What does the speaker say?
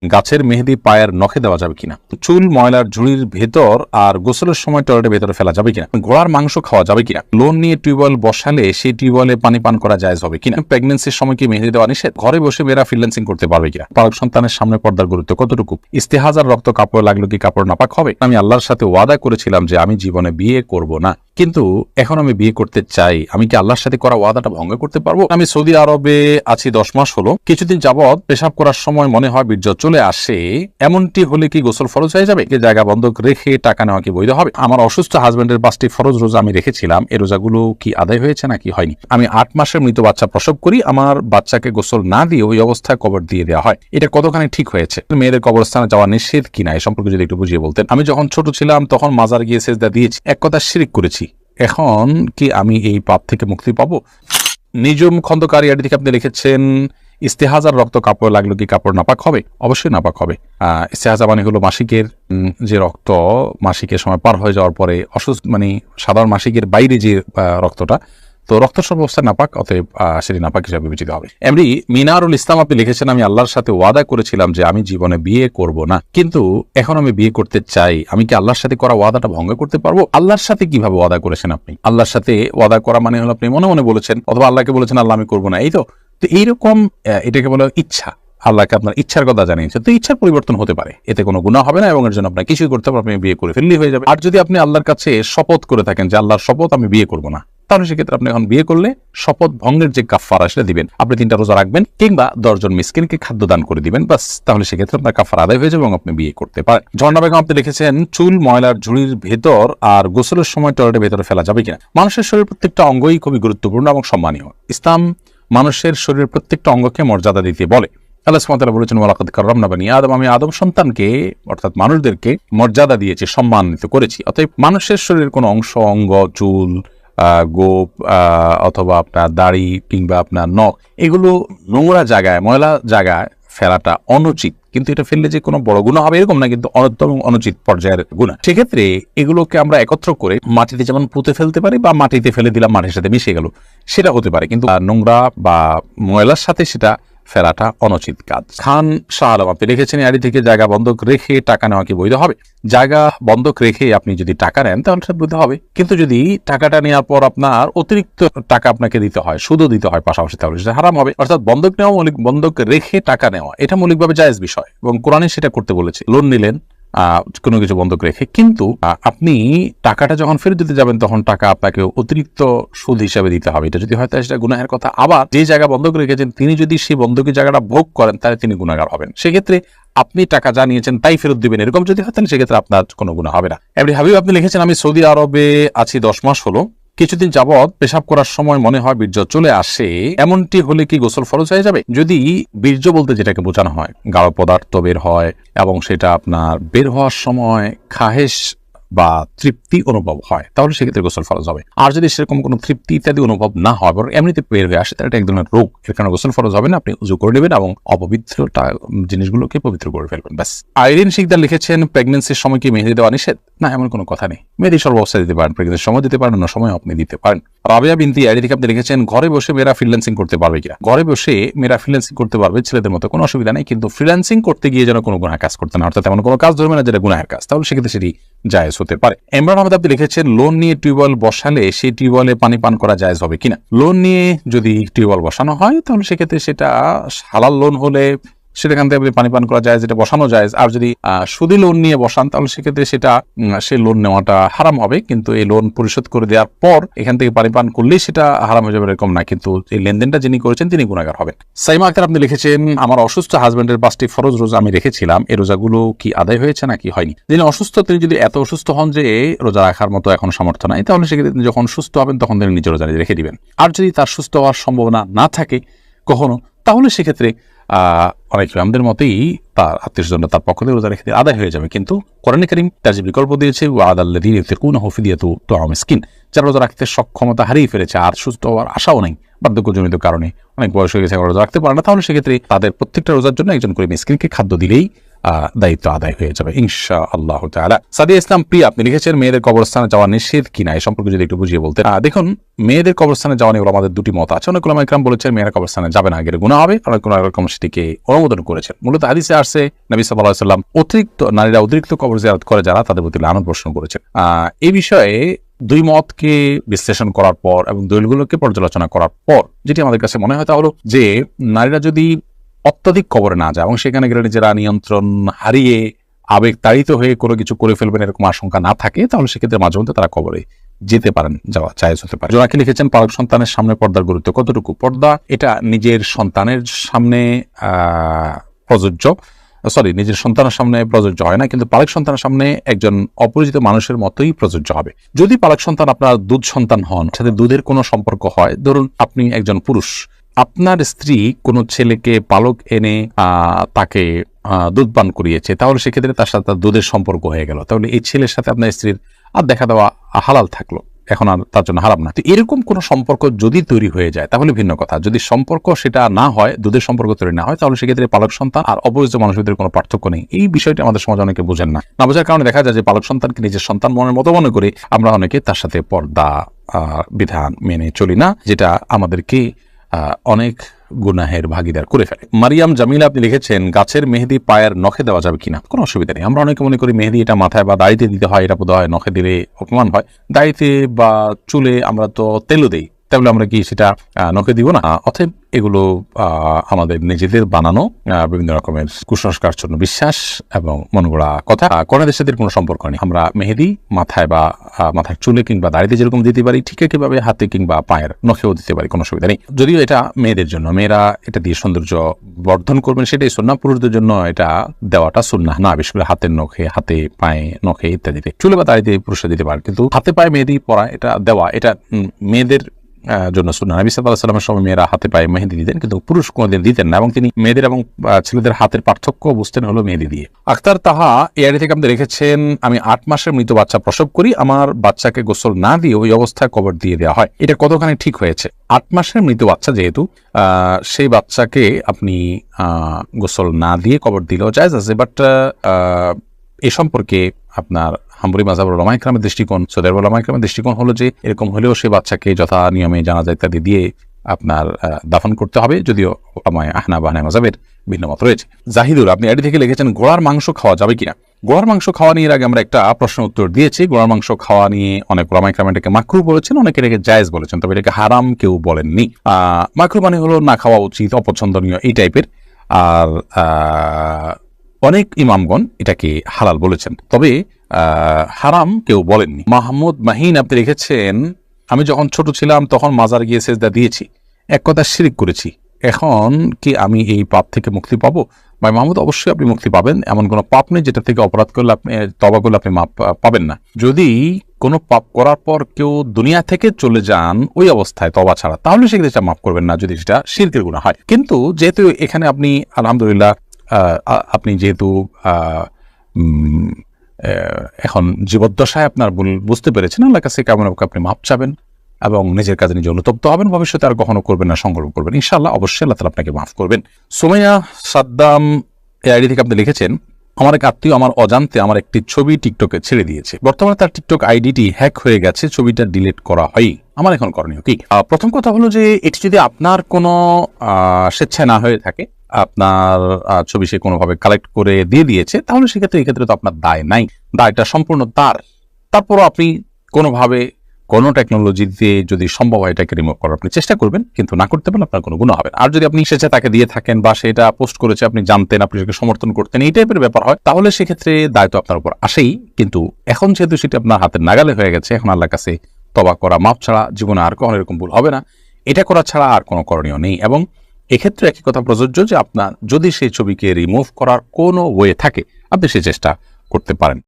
গাছের মেহেদি পায়ের নখে দেওয়া যাবে কিনা, চুল ময়লার ঝুড়ির ভেতর আর গোসলের সময় টয়লেটের ভেতরে ফেলা যাবে কিনা, ঘোড়ার মাংস খাওয়া যাবে কিনা, লোন নিয়ে টিউবওয়েল বসালে সেই টিউবওয়েলে পানি পান করা জায়েজ হবে কিনা, প্রেগন্যান্সির সময় কি মেহেদি দেওয়া নিষেধ, ঘরে বসে মেয়েরা ফ্রিল্যান্সিং করতে পারবে কিনা, পালক সন্তানের সামনে পর্দার গুরুত্ব কতটুকু, ইস্তেহাজার রক্ত কাপড় লাগলো কি কাপড় নাপাক হবে, আমি আল্লাহর সাথে ওয়াদা করেছিলাম যে আমি জীবনে বিয়ে করব না, কিন্তু এখন আমি বিয়ে করতে চাই, আমি কি আল্লাহর সাথে করা ওয়াদাটা ভঙ্গ করতে পারবো, আমি সৌদি আরবে আছি 10 মাস হলো, কিছুদিন যাবৎ পেশাব করার সময় মনে হয় বীর্য চলে আসে, এমনটি হলে কি গোসল ফরজ হয়ে যাবে, জায়গা বন্ধক রেখে টাকা নেওয়া কি বৈধ হবে, আমার অসুস্থ হাজবেন্ডের 5টি ফরজ রোজা আমি রেখেছিলাম, এই রোজাগুলো কি আদায় হয়েছে নাকি হয়নি, আমি 8 মাসের মৃত বাচ্চা প্রসব করি, আমার বাচ্চাকে গোসল না দিয়ে ওই অবস্থায় কবর দিয়ে দেওয়া হয়, এটা কতখানি ঠিক হয়েছে, মেয়েদের কবরস্থানে যাওয়া নিষেধ কিনা এই সম্পর্কে যদি একটু বুঝিয়ে বলতেন, আমি যখন ছোট ছিলাম তখন মাজার গিয়ে সেজদা দিয়েছি, এক কথা শিরক করেছি, এখন কি আমি এই পাপ থেকে মুক্তি পাবো। নিজম খন্দকার ইয়াডি থেকে আপনি লিখেছেন ইস্তেহাজার রক্ত কাপড় লাগলো কি কাপড় নাপাক হবে, অবশ্যই নাপাক হবে। ইস্তেহাজা মানে হলো মাসিকের যে রক্ত মাসিকের সময় পার হয়ে যাওয়ার পরে অসুস্থ মানে সাধারণ মাসিকের বাইরে যে রক্তটা, তো রক্ত সর্বাবস্থায় নাপাক, অতএব সেটি নাপাক হিসাবে বিবেচিত হবে। এমনি মিনারুল ইসলাম আপনি লিখেছেন আমি আল্লাহর সাথে ওয়াদা করেছিলাম যে আমি জীবনে বিয়ে করব না, কিন্তু এখন আমি বিয়ে করতে চাই, আমি কি আল্লাহর সাথে করা ওয়াদাটা ভঙ্গ করতে পারবো। আল্লাহর সাথে কিভাবে ওয়াদা করেছেন আপনি, আল্লাহর সাথে ওয়াদা করা মানে হলো আপনি মনে মনে বলেছেন অথবা আল্লাহকে বলেছেন আল্লাহ আমি করবো না, এই তো এইরকম এটাকে বলে ইচ্ছা, আল্লাহকে আপনার ইচ্ছার কথা জানিয়েছে, তো ইচ্ছার পরিবর্তন হতে পারে, এতে কোনো গুনাহ হবে না এবং এর জন্য আপনার কিছুই করতে হবে, আপনি বিয়ে করে ফেললেই হয়ে যাবে। আর যদি আপনি আল্লাহর কাছে শপথ করে থাকেন যে আল্লাহর শপথ আমি বিয়ে করবো না, তাহলে সেক্ষেত্রে আপনি এখন বিয়ে করলে শপথ ভঙ্গের যে কাফারা সেটা দিবেন, আপনি 3টা রোজা রাখবেন কিংবা 10 জন মিসকিনকে খাদ্য দান করে দিবেন, বাস, তাহলে সেক্ষেত্রে আপনার কাফারা আদায় হয়ে যাবে এবং আপনি বিয়ে করতে পারেন। ঝর্ণা বেগম আপনি লিখেছেন চুল ময়লার ঝুড়ির ভেতর আর গোসলের সময় টয়লেটের ভেতরে ফেলা যাবে কিনা। মানুষের শরীর প্রত্যেকটা অঙ্গই খুবই গুরুত্বপূর্ণ এবং সম্মানীয়, ইসলাম মানুষের শরীরের প্রত্যেকটা অঙ্গকে মর্যাদা দিতে বলে। আল্লাহ সুবহানাহু ওয়া তাআলা বলেছেন ওয়ালাকাদ কাররামনা বানি আদম, আমি আদম সন্তানকে অর্থাৎ মানুষদেরকে মর্যাদা দিয়েছি, সম্মানিত করেছি। অতএব মানুষের শরীরের কোনো অংশ, অঙ্গ, চুল, গোপ অথবা আপনার দাড়ি কিংবা আপনার নখ, এগুলো নোংরা জায়গায় ময়লা জায়গায় ফেলাটা অনুচিত, কিন্তু এটা ফেললে যে কোনো বড় গুনাহ হবে এরকম না, কিন্তু অন্যতম অনুচিত পর্যায়ের গুনাহ। সেক্ষেত্রে এগুলোকে আমরা একত্র করে মাটিতে যেমন পুঁতে ফেলতে পারি বা মাটিতে ফেলে দিলাম মাটির সাথে মিশে গেল, সেটা হতে পারে, কিন্তু নোংরা বা ময়লার সাথে সেটা ফেলাটা অনুচিত কাজ। খান শাহ আলম আপনি লিখেছেন আড়ি থেকে জায়গা বন্ধক রেখে টাকা নেওয়া কি বৈধ হবে। জায়গা বন্ধক রেখে আপনি যদি টাকা নেন তাহলে সেটা বৈধ হবে, কিন্তু যদি টাকাটা নেওয়ার পর আপনার অতিরিক্ত টাকা আপনাকে দিতে হয়, সুদও দিতে হয় পাশাপাশি, তাহলে সেটা হারাম হবে। অর্থাৎ বন্ধক নেওয়া বন্ধক রেখে টাকা নেওয়া এটা মৌলিকভাবে জায়েজ বিষয় এবং কোরআনে সেটা করতে বলেছে। লোন নিলেন কোনো কিছু বন্ধক রেখে, কিন্তু আপনি টাকাটা যখন ফেরত দিতে যাবেন তখন টাকা আপনাকে অতিরিক্ত সুদ হিসাবে দিতে হবে, এটা যদি হয় তাহলে সেটা গুনাহের কথা। আবার যে জায়গা বন্ধক রেখেছেন তিনি যদি সেই বন্ধকের জায়গাটা ভোগ করেন তাহলে তিনি গুনাহগার হবেন। সেক্ষেত্রে আপনি টাকা যা নিয়েছেন তাই ফেরত দিবেন, এরকম যদি হয় তাহলে সেক্ষেত্রে আপনার কোনো গুনাহ হবে না। এমনি হাবিব আপনি লিখেছেন আমি সৌদি আরবে আছি 10 মাস হলো, কিছুদিন যাবৎ পেশাব করার সময় মনে হয় বীর্য চলে আসে, এমনটি হলে কি গোসল ফরজ হয়ে যাবে। যদি বীর্য বলতে যেটাকে বোঝানো হয় গাঢ় পদার্থ বের হয় এবং সেটা আপনার বের হওয়ার সময় খাহেশ বা তৃপ্তি অনুভব হয় তাহলে সেক্ষেত্রে গোসল ফরজ হবে। আর যদি সেরকম কোনো তৃপ্তি ইত্যাদি অনুভব না হয় বরং এমনিতে বের হয়ে আসে তাহলে এটা এক ধরনের রোগ, এর কারণে গোসল ফরজ হবে না, আপনি উযু করে নেবেন এবং অপবিত্র জিনিসগুলোকে পবিত্র করে ফেলবেন, ব্যাস। আইরিন শিকদার লিখেছেন প্রেগন্যান্সির সময় কি মেহেদি দেওয়া নিষেধ, না এমন কোনো কথা নেই, মেহেদি সর্বাবস্থায় দিতে পারেন, প্রেগন্যান্সির সময় দিতে পারেন, অন্য সময় আপনি দিতে পারেন। রাবিয়া বিনতি আইডি থেকে আপনি লিখেছেন ঘরে বসে মেয়েরা ফ্রিল্যান্সিং করতে পারবে কিনা। ঘরে বসে মেয়েরা ফ্রিল্যান্সিং করতে পারবে ছেলেদের মতো, কোনো অসুবিধা নেই, কিন্তু ফ্রিল্যান্সিং করতে গিয়ে যেন কোনো গুনাহ কাজ করতে না, অর্থাৎ এমন কোনো কাজ ধরবে না যেটা গুনাহের কাজ, তাহলে সেক্ষেত্রে সেটি জায়েজ হতে পারে। ইমরান আহমেদ আপনি লিখেছেন লোন নিয়ে টিউবওয়েল বসালে সেই টিউবওয়েলে পানি পান করা জায়েজ হবে কিনা। লোন নিয়ে যদি টিউবওয়েল বসানো হয় তাহলে সেক্ষেত্রে সেটা হালাল লোন হলে সেখান থেকে আপনি পানি পান করা যায়, যেটা বসানো যায়। আর যদি সুদি লোন নিয়ে বসান তাহলে সেক্ষেত্রে সেটা সেই লোন নেওয়াটা হারাম হবে, কিন্তু এই লোন পরিশোধ করে দেওয়ার পর এখান থেকে পানি পান করলেই সেটা হারাম হয়ে যাবে এরকম না, কিন্তু এই লেনদেনটা যিনি করেছেন তিনি গুনাহগার হবেন। সাইমা আক্তার আপনি লিখেছেন আমার অসুস্থ হাজবেন্ডের 5টি ফরজ রোজা আমি রেখেছিলাম, এই রোজাগুলো কি আদায় হয়েছে নাকি হয়নি। যিনি অসুস্থ তিনি যদি এত অসুস্থ হন যে রোজা রাখার মতো এখন সামর্থ্য নাই তাহলে সেক্ষেত্রে তিনি যখন সুস্থ হবেন তখন তিনি নিজের রোজা রেখে দিবেন। আর যদি তার সুস্থ হওয়ার সম্ভাবনা না থাকে কখনো, তাহলে সেক্ষেত্রে অনেক আমাদের মতেই তার আত্মীয়স্বজনরা তার পক্ষ থেকে রোজা রেখে আদায় হয়ে যাবে, কিন্তু কোরআনে কারীম তার যে বিকল্প দিয়েছে ওয়াদাল্লাযীনা ইউতিকুনাহু ফিদিয়াতুন তু'আমু মিসকিন, যারা রোজা রাখতে সক্ষমতা হারিয়ে ফেলেছে আর সুস্থ হওয়ার আশাও নেই বার্ধক্যজনিত কারণে, অনেক বয়স হয়ে গেছে রোজা রাখতে পারে না, তাহলে সেক্ষেত্রে তাদের প্রত্যেকটা রোজার জন্য একজন করে মিসকিনকে খাদ্য দিলেই দায়িত্ব আদায় হয়ে যাবে ইনশাআল্লাহ তাআলা। সাদিয়া ইসলাম প্রিয়া আপনি লিখেছেন মেয়েদের কবরস্থানে যাওয়া নিষেধ কিনা, এই সম্পর্কে যদি একটু বুঝিয়ে বলতেন। দেখুন, মেয়েদের কবরস্থানে যাওয়া নিয়ে আমাদের দুটি মত আছে। অনেক উলামা ইকরাম বলেছেন মেয়েরা কবরস্থানে যাবে না, গেলে গুনাহ হবে। অনেক উলামা ইকরাম সেটিকে অনুমোদন করেছেন। মূলত হাদিসে আসছে নবী সাল্লাল্লাহু আলাইহি ওয়াসাল্লাম নারীরা অতিরিক্ত কবর জিয়ারত করে যারা, তাদের প্রতি লানত বর্ষণ করেছেন। এই বিষয়ে দুই মতকে বিশ্লেষণ করার পর এবং দলিলগুলোকে পর্যালোচনা করার পর যেটি আমাদের কাছে মনে হয় তা হলো যে নারীরা যদি অত্যাধিক কবরে না যায় এবং সেখানে গেলে নিজেরা নিয়ন্ত্রণ হারিয়ে আবেগ তাড়িত হয়ে কোনো কিছু করে ফেলবেন এরকম আশঙ্কা না থাকে, তাহলে সেক্ষেত্রে মাঝে মধ্যে তারা কবরে যেতে পারেন, যাওয়া জায়েজ হতে পারে। জোনাকি লিখেছেন পালক সন্তানের সামনে পর্দার গুরুত্ব কতটুকু? পর্দা এটা নিজের সন্তানের সামনে নিজের সন্তানের সামনে প্রযোজ্য হয় না, কিন্তু পালক সন্তানের সামনে একজন অপরিচিত মানুষের মতোই প্রযোজ্য হবে। যদি পালক সন্তান আপনার দুধ সন্তান হন, সাথে দুধের কোনো সম্পর্ক হয়, ধরুন আপনি একজন পুরুষ, আপনার স্ত্রী কোনো ছেলেকে পালক এনে তাকে দুধ পান করিয়েছে, তাহলে সেক্ষেত্রে তার সাথে দুধের সম্পর্ক হয়ে গেল, তাহলে এই ছেলের সাথে আপনার স্ত্রীর আর দেখা দেওয়া হালাল থাকলো, এখন আর তার জন্য হারাম না। তো এরকম কোনো সম্পর্ক যদি তৈরি হয়ে যায় তাহলে ভিন্ন কথা। যদি সম্পর্ক সেটা না হয়, দুধের সম্পর্ক তৈরি না হয়, তাহলে সেক্ষেত্রে পালক সন্তান আর অপরিচিত মানুষদের কোনো পার্থক্য নেই। এই বিষয়টি আমাদের সমাজে অনেকে বোঝেন না বোঝার কারণে দেখা যায় যে পালক সন্তানকে নিজের সন্তান মনের মতো মনে করে আমরা অনেকে তার সাথে পর্দা বিধান মেনে চলি না, যেটা আমাদেরকে অনেক গুনাহের ভাগিদার করে ফেলে। মারিয়াম জামিলা আপনি লিখেছেন গাছের মেহেদি পায়ের নখে দেওয়া যাবে কিনা? কোনো অসুবিধা নেই। আমরা অনেকে মনে করি মেহেদি এটা মাথায় বা দাড়িতে দিতে হয়, এটা বোধ হয় নখে দিলে অপমান হয়। দাড়িতে বা চুলে আমরা তো তেলও দিই, তাহলে আমরা কি সেটা নখে দিব না? অতএব এগুলো আমাদের নিজেদের বানানো বিভিন্ন রকমের কুসংস্কার জন্য বিশ্বাস এবং মনগড়া কথা। কন্যাদের সাথে কোনো সম্পর্ক নেই। আমরা মেহেদি মাথায় বা মাথার চুলে কিংবা দাড়িতে যেরকম দিতে পারি, ঠিক একইভাবে হাতে কিংবা পায়ের নখেও দিতে পারি, কোনো অসুবিধা নেই। যদিও এটা মেয়েদের জন্য, মেয়েরা এটা দিয়ে সৌন্দর্য বর্ধন করবেন সেটাই সুন্নাহ। পুরুষদের জন্য এটা দেওয়াটা সুন্নাহ না, বিশেষ করে হাতের নখে, হাতে পায়ে নখে ইত্যাদিতে। চুলে বা দাড়িতে পুরুষরা দিতে পারে, কিন্তু হাতে পায়ে মেহেদি পরা এটা দেওয়া এটা মেয়েদের জন্য সুন্নাহ। নবী সাল্লাল্লাহু আলাইহি ওয়াসাল্লামের সময় মেয়েরা হাতে পায়ে মেহেদি দিতেন, কিন্তু পুরুষ কোনোদিন দিতেন না, এবং তিনি মেয়েদের এবং ছেলেদের হাতের পার্থক্য বুঝতেন হলো মেহেদি দিয়ে। আখতার তাহা এআইডি থেকে আপনি রেখেছেন আমি 8 মাসের মৃত বাচ্চা প্রসব করি, আমার বাচ্চাকে গোসল না দিয়ে ওই অবস্থায় কবর দিয়ে দেওয়া হয়, এটা কতখানি ঠিক হয়েছে? 8 মাসের মৃত বাচ্চা যেহেতু, সেই বাচ্চাকে আপনি গোসল না দিয়ে কবর দিলেও জায়েজ আছে, বাট এ সম্পর্কে আপনার হাম্বলি মাযহাবের উলামা ইকরামের দৃষ্টিকোণ, সৌদি আরবের উলামা ইকরামের দৃষ্টিকোণ হলো যে এরকম হলেও সেই বাচ্চাকে যথা নিয়মে জানাজা ইত্যাদি দিয়ে আপনার দাফন করতে হবে, যদিও উলামায়ে আহনাফ হানাফি মাযহাবের ভিন্ন মত রয়েছে। জাহিদুর আপনি এটি থেকে লিখেছেন ঘোড়ার মাংস খাওয়া যাবে কিনা? ঘোড়ার মাংস খাওয়া নিয়ে আগে আমরা একটা প্রশ্ন উত্তর দিয়েছি। ঘোড়ার মাংস খাওয়া নিয়ে অনেক উলামা ইকরাম এটাকে মাকরুহ বলেছেন, অনেকে এটাকে জায়েজ বলেছেন, তবে এটাকে হারাম কেউ বলেননি। মাকরুহ মানে হলো না খাওয়া উচিত, অপছন্দনীয় এই টাইপের। আর অনেক ইমামগণ এটাকে হালাল বলেছেন, তবে হারাম কেউ বলেননি। মাহমুদ মাহিন আপনি লিখেছেন আমি যখন ছোট ছিলাম তখন মাজার গিয়ে সেজদা দিয়েছি, এক কথা শিরক করেছি, এখন কি আমি এই পাপ থেকে মুক্তি পাবো? ভাই মাহমুদ, অবশ্যই আপনি মুক্তি পাবেন। এমন কোনো পাপ নেই যেটা থেকে অপরাধ করলে আপনি তওবা করলে আপনি মাপ পাবেন না। যদি কোনো পাপ করার পর কেউ দুনিয়া থেকে চলে যান ওই অবস্থায় তওবা ছাড়া, তাহলে সেক্ষেত্রে মাফ করবেন না যদি সেটা শিরকের গুনাহ হয়। কিন্তু যেহেতু এখানে আপনি আলহামদুলিল্লাহ আপনি যেহেতু এখন জীবদ্দশায় আপনার ভুল বুঝতে পেরেছেন, আল্লাহর কাছে কেমন আপনি মাপ চাবেন এবং নিজের কাজে নিজে অনুতপ্ত হবেন, ভবিষ্যতে আর কখনো করবেন না, সংকল্প করবেন, ইনশাআল্লাহ অবশ্যই আল্লাহ তাআলা আপনাকে মাফ করবেন। সুমাইয়া সাদ্দাম এই আইডি থেকে আপনি লিখেছেন আমার এক আত্মীয় আমার অজান্তে আমার একটি ছবি টিকটকে ছেড়ে দিয়েছে, বর্তমানে তার টিকটক আইডিটি হ্যাক হয়ে গেছে, ছবিটা ডিলিট করা হয়, আমার এখন করণীয় কি? প্রথম কথা হলো যে এটি যদি আপনার কোনো স্বেচ্ছায় না হয়ে থাকে, আপনার ছবি সে কোনোভাবে কালেক্ট করে দিয়ে দিয়েছে, তাহলে সেক্ষেত্রে তো আপনার দায় নাই, দায়টা সম্পূর্ণ তার। তারপরও আপনি কোনোভাবে কোনো টেকনোলজিতে যদি সম্ভব হয় এটাকে রিমুভ করার আপনি চেষ্টা করবেন, কিন্তু না করতে পারলে আপনার কোনো গুনাহ হবে না। আর যদি আপনি স্বেচ্ছায় তাকে দিয়ে থাকেন বা সেটা পোস্ট করেছে আপনি জানতেন, আপনি সেটাকে সমর্থন করতেন, এই টাইপের ব্যাপার হয়, তাহলে সেক্ষেত্রে দায়িত্ব আপনার উপর আসেই। কিন্তু এখন যেহেতু সেটা আপনার হাতের নাগালে হয়ে গেছে, এখন আল্লাহর কাছে তওবা করা, মাপ ছাড়া জীবনে আর কখনো এরকম ভুল হবে না, এটা করা ছাড়া আর কোনো করণীয় নেই। এবং এক্ষেত্রে একই কথা প্রযোজ্য যে আপনার যদি সেই ছবিকে রিমুভ করার কোনো ওয়ে থাকে, আপনি সে চেষ্টা করতে পারেন।